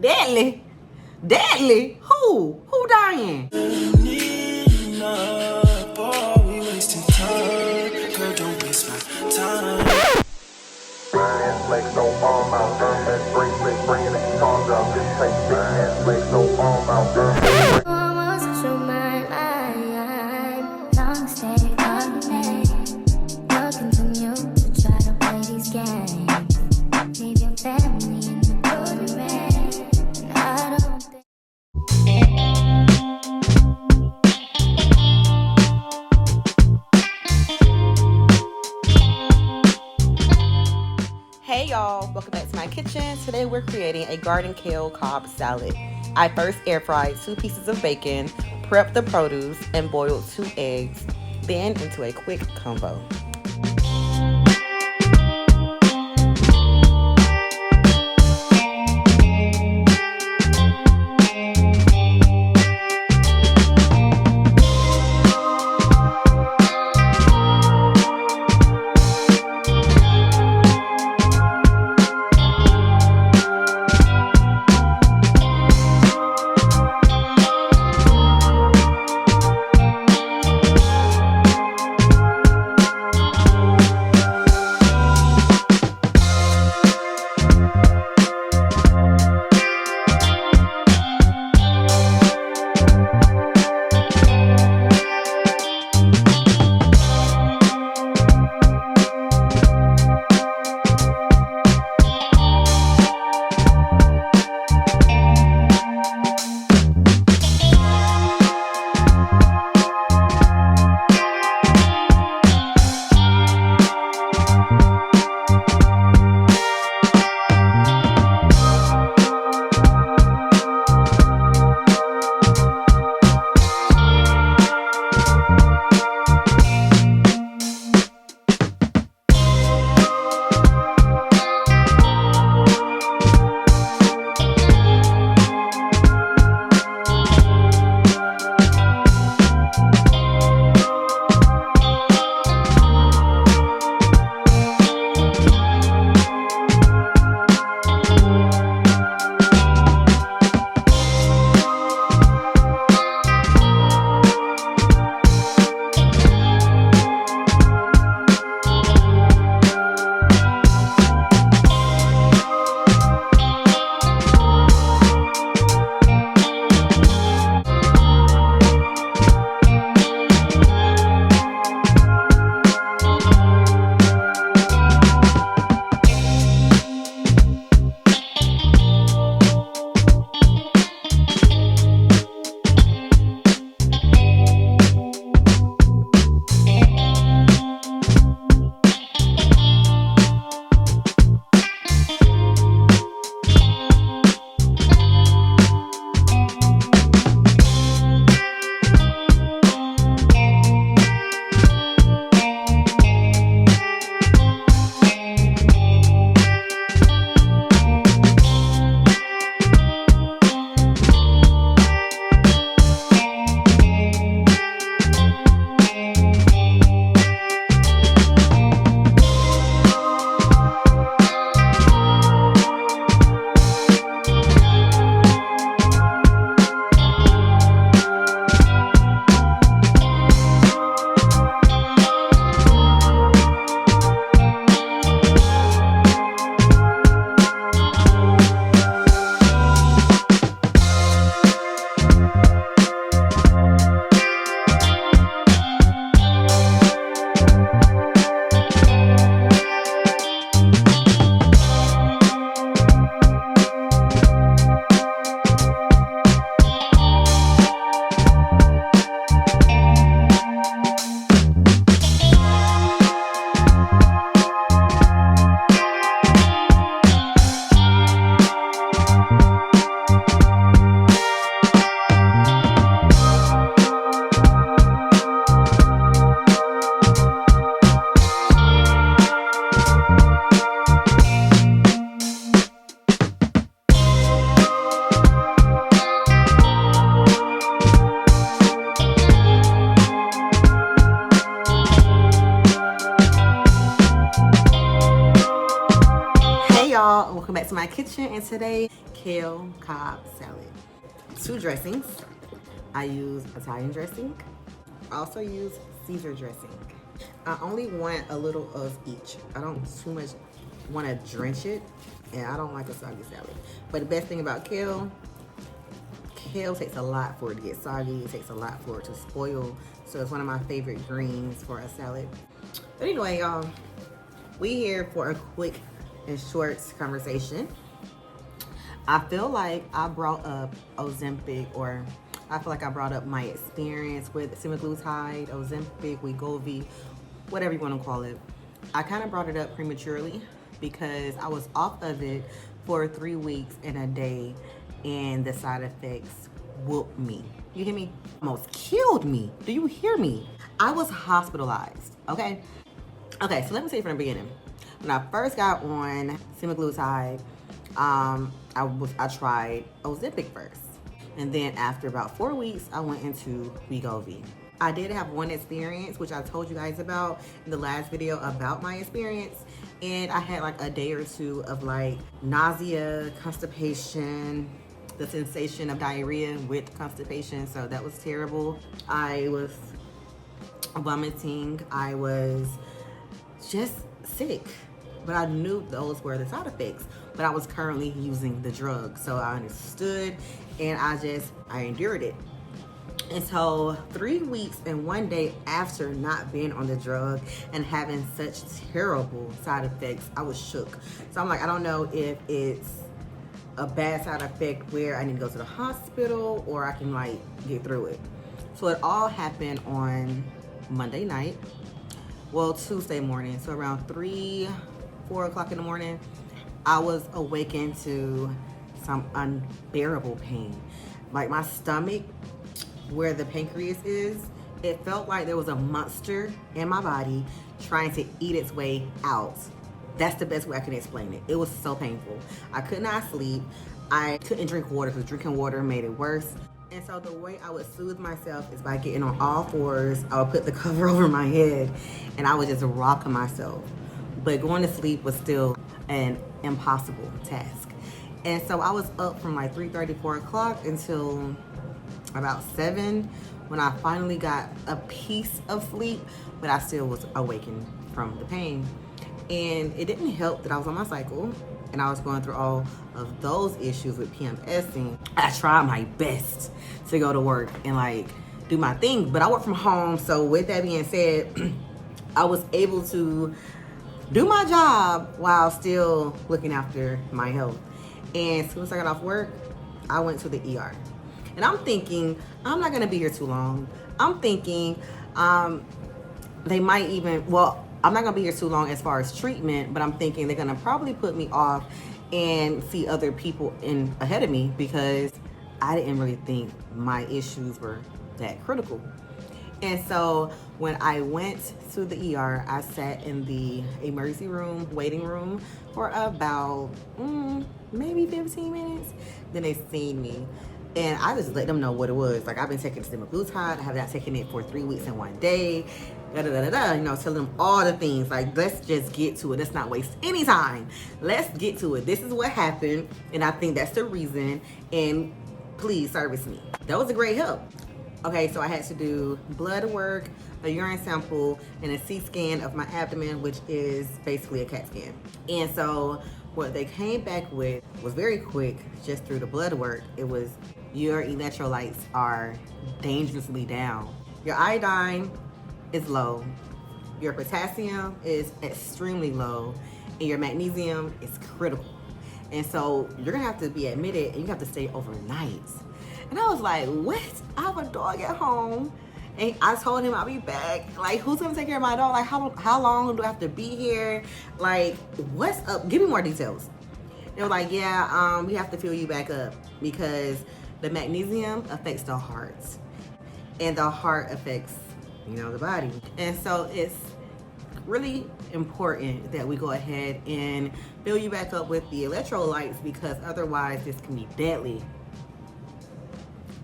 Deadly? Deadly? Who? Who dying? Hey y'all, welcome back to my kitchen. Today we're creating a garden kale Cobb salad. I first air fried 2 pieces of bacon, prepped the produce, and boiled 2 eggs, then into a quick combo. y'all, welcome back to my kitchen, and today kale Cobb salad. 2 dressings. I use Italian dressing. I also use Caesar dressing. I only want a little of each. I don't too much want to drench it, and I don't like a soggy salad. But the best thing about kale takes a lot for it to get soggy. It takes a lot for it to spoil. So it's one of my favorite greens for a salad. But anyway, y'all, we here for a quick and short conversation. I feel like I brought up Ozempic, or I feel like I brought up my experience with Semaglutide, Ozempic, Wegovy, whatever you want to call it. I kind of brought it up prematurely because I was off of it for 3 weeks and a day, and the side effects whooped me. You hear me? Almost killed me. Do you hear me? I was hospitalized, okay? Okay, so let me say from the beginning. When I first got on Semaglutide, I tried Ozempic first. And then after about 4 weeks, I went into Wegovy. I did have one experience, which I told you guys about in the last video about my experience. And I had like a day or 2 of like nausea, constipation, the sensation of diarrhea with constipation. So that was terrible. I was vomiting. I was just sick. But I knew those were the side effects. But I was currently using the drug. So I understood, and I endured it. And so 3 weeks and 1 day after not being on the drug and having such terrible side effects, I was shook. So I'm like, I don't know if it's a bad side effect where I need to go to the hospital or I can like get through it. So it all happened on Monday night. Well, Tuesday morning. So around 4 o'clock in the morning, I was awakened to some unbearable pain. Like my stomach, where the pancreas is, it felt like there was a monster in my body trying to eat its way out. That's the best way I can explain it. It was so painful. I could not sleep. I couldn't drink water because drinking water made it worse. And so the way I would soothe myself is by getting on all fours. I would put the cover over my head and I would just rock myself. But going to sleep was still an impossible task. And so I was up from like 3:30, 4 o'clock until about 7 when I finally got a piece of sleep, but I still was awakened from the pain. And it didn't help that I was on my cycle and I was going through all of those issues with PMSing. I tried my best to go to work and like do my thing, but I work from home. So with that being said, I was able to do my job while still looking after my health. And as soon as I got off work, I went to the ER. And I'm thinking, I'm not gonna be here too long. I'm thinking they might even, well, I'm not gonna be here too long as far as treatment, but I'm thinking they're gonna probably put me off and see other people in ahead of me because I didn't really think my issues were that critical. And so when I went to the ER, I sat in the emergency room, waiting room for about maybe 15 minutes. Then they seen me. And I just let them know what it was. Like, I've been taking Semaglutide. I have not taken it for 3 weeks and 1 day. You know, telling them all the things. Like, let's just get to it. Let's not waste any time. Let's get to it. This is what happened. And I think that's the reason. And please service me. That was a great help. Okay, so I had to do blood work, a urine sample, and a CT scan of my abdomen, which is basically a CAT scan. And so what they came back with was very quick, just through the blood work. It was your electrolytes are dangerously down. Your iodine is low. Your potassium is extremely low. And your magnesium is critical. And so you're gonna have to be admitted and you have to stay overnight. And I was like, what? I have a dog at home. And I told him I'll be back. Like, who's gonna take care of my dog? Like, how long do I have to be here? Like, what's up? Give me more details. They were like, yeah, we have to fill you back up because the magnesium affects the heart. And the heart affects, you know, the body. And so it's really important that we go ahead and fill you back up with the electrolytes because otherwise this can be deadly.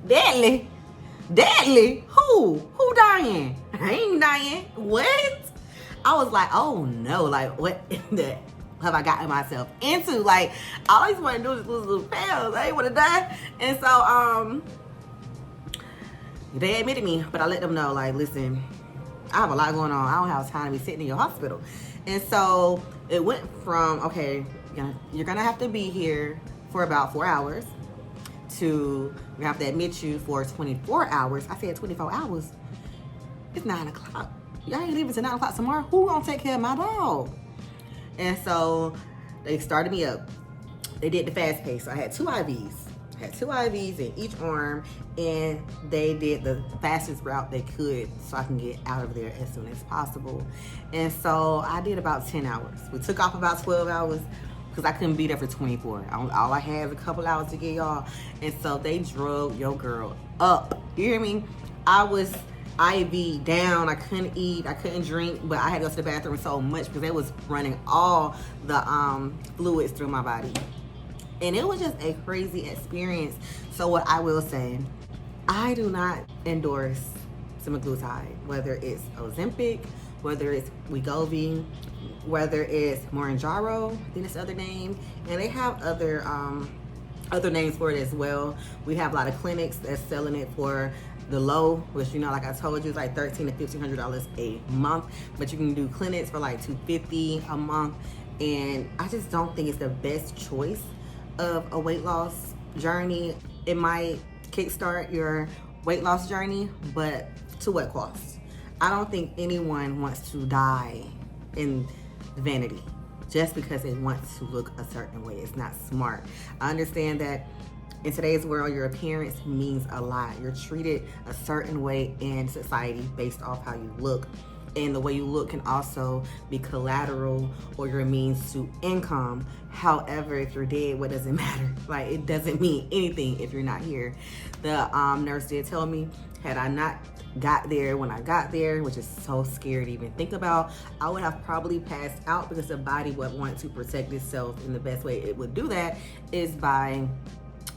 Deadly? Deadly? Who dying? I ain't dying. What? I was like, oh no, like what in the have I gotten myself into? Like, all I just want to do is lose little pounds. I ain't want to die. And so, they admitted me, but I let them know, like, listen, I have a lot going on. I don't have time to be sitting in your hospital. And so it went from, okay, you're gonna have to be here for about 4 hours to we have to admit you for 24 hours. I said 24 hours. It's 9 o'clock. Y'all ain't leaving till 9 o'clock tomorrow. Who gonna take care of my dog? And so they started me up. They did the fast pace. So I had 2 IVs. I had 2 IVs in each arm, and they did the fastest route they could so I can get out of there as soon as possible. And so I did about 10 hours. We took off about 12 hours because I couldn't be there for 24. All I had was a couple hours to get y'all. And so they drug your girl up. You hear me? I was IV down. I couldn't eat. I couldn't drink, but I had to go to the bathroom so much because they was running all the fluids through my body. And it was just a crazy experience. So what I will say, I do not endorse semaglutide, whether it's Ozempic, whether it's Wegovy, whether it's Mounjaro, I think it's the other name. And they have other names for it as well. We have a lot of clinics that's selling it for the low, which, you know, like I told you, is like $1,300 to $1,500 a month. But you can do clinics for like $250 a month. And I just don't think it's the best choice of a weight loss journey. It might kickstart your weight loss journey, but to what cost? I don't think anyone wants to die in vanity just because they want to look a certain way. It's not smart. I understand that in today's world, your appearance means a lot. You're treated a certain way in society based off how you look. And the way you look can also be collateral or your means to income. However, if you're dead, what does it matter? Like, it doesn't mean anything if you're not here. The nurse did tell me, had I not got there when I got there, which is so scary to even think about, I would have probably passed out because the body would want to protect itself. And the best way it would do that is by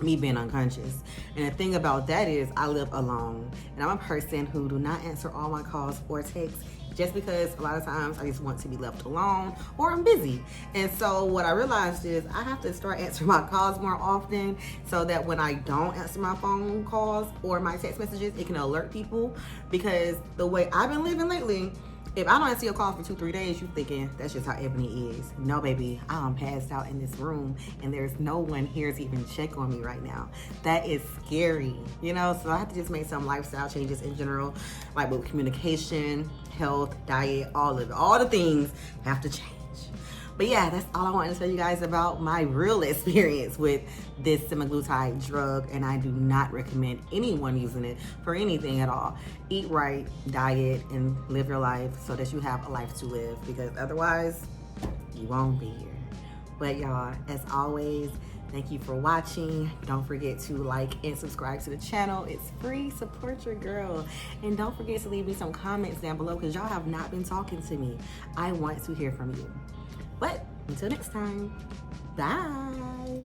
me being unconscious. And the thing about that is I live alone, and I'm a person who do not answer all my calls or texts just because a lot of times I just want to be left alone or I'm busy. And so what I realized is I have to start answering my calls more often so that when I don't answer my phone calls or my text messages, it can alert people. Because the way I've been living lately, if I don't answer your call for 2-3 days, you thinking that's just how Ebony is. No, baby, I'm passed out in this room and there's no one here to even check on me right now. That is scary, you know? So I have to just make some lifestyle changes in general, like with communication, health, diet, all of it. All the things have to change. But yeah, that's all I wanted to tell you guys about my real experience with this semaglutide drug, and I do not recommend anyone using it for anything at all. Eat right, diet, and live your life so that you have a life to live, because otherwise, you won't be here. But y'all, as always, thank you for watching. Don't forget to like and subscribe to the channel. It's free. Support your girl. And don't forget to leave me some comments down below because y'all have not been talking to me. I want to hear from you. But until next time, bye.